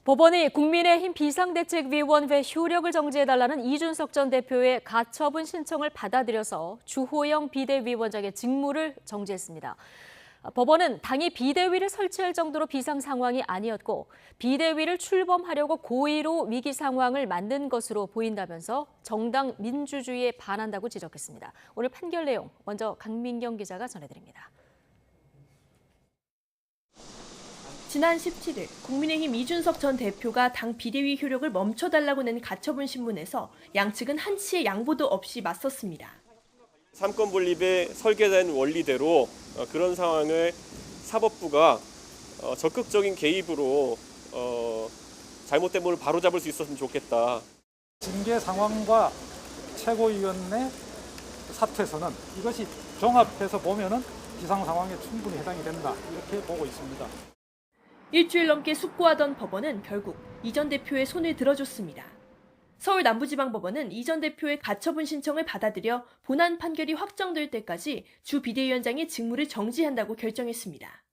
법원이 국민의힘 비상대책위원회 효력을 정지해달라는 이준석 전 대표의 가처분 신청을 받아들여서 주호영 비대위원장의 직무를 정지했습니다. 법원은 당이 비대위를 설치할 정도로 비상 상황이 아니었고 비대위를 출범하려고 고의로 위기 상황을 만든 것으로 보인다면서 정당 민주주의에 반한다고 지적했습니다. 오늘 판결 내용 먼저 강민경 기자가 전해드립니다. 지난 17일 국민의힘 이준석 전 대표가 당 비대위 효력을 멈춰달라고 낸 가처분 신문에서 양측은 한치의 양보도 없이 맞섰습니다. 삼권 분립의 설계된 원리대로 그런 상황을 사법부가 적극적인 개입으로 잘못된 부분을 바로잡을 수 있었으면 좋겠다. 징계 상황과 최고위원회 사퇴서는 이것이 종합해서 보면은 비상 상황에 충분히 해당이 된다 이렇게 보고 있습니다. 일주일 넘게 숙고하던 법원은 결국 이 전 대표의 손을 들어줬습니다. 서울 남부지방법원은 이 전 대표의 가처분 신청을 받아들여 본안 판결이 확정될 때까지 주 비대위원장의 직무를 정지한다고 결정했습니다.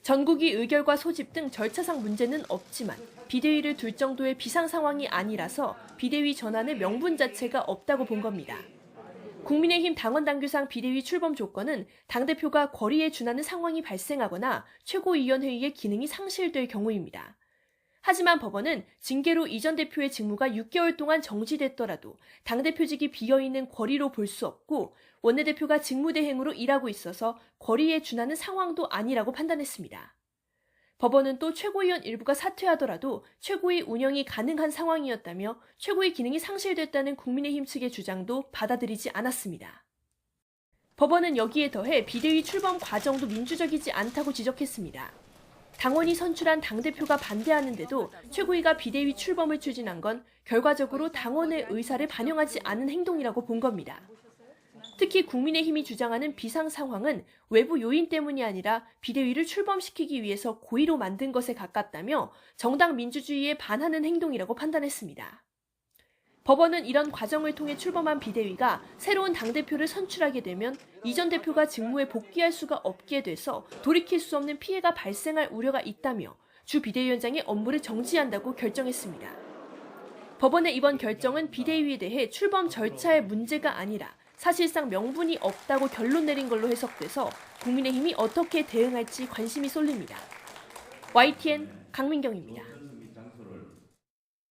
전국이 의결과 소집 등 절차상 문제는 없지만 비대위를 둘 정도의 비상 상황이 아니라서 비대위 전환의 명분 자체가 없다고 본 겁니다. 국민의힘 당원당규상 비대위 출범 조건은 당대표가 권리에 준하는 상황이 발생하거나 최고위원회의의 기능이 상실될 경우입니다. 하지만 법원은 징계로 이 전 대표의 직무가 6개월 동안 정지됐더라도 당대표직이 비어있는 권리로 볼 수 없고 원내대표가 직무대행으로 일하고 있어서 권리에 준하는 상황도 아니라고 판단했습니다. 법원은 또 최고위원 일부가 사퇴하더라도 최고위 운영이 가능한 상황이었다며 최고위 기능이 상실됐다는 국민의힘 측의 주장도 받아들이지 않았습니다. 법원은 여기에 더해 비대위 출범 과정도 민주적이지 않다고 지적했습니다. 당원이 선출한 당대표가 반대하는데도 최고위가 비대위 출범을 추진한 건 결과적으로 당원의 의사를 반영하지 않은 행동이라고 본 겁니다. 특히 국민의힘이 주장하는 비상 상황은 외부 요인 때문이 아니라 비대위를 출범시키기 위해서 고의로 만든 것에 가깝다며 정당 민주주의에 반하는 행동이라고 판단했습니다. 법원은 이런 과정을 통해 출범한 비대위가 새로운 당대표를 선출하게 되면 이 전 대표가 직무에 복귀할 수가 없게 돼서 돌이킬 수 없는 피해가 발생할 우려가 있다며 주 비대위원장의 업무를 정지한다고 결정했습니다. 법원의 이번 결정은 비대위에 대해 출범 절차의 문제가 아니라 사실상 명분이 없다고 결론 내린 걸로 해석돼서 국민의힘이 어떻게 대응할지 관심이 쏠립니다. YTN 강민경입니다.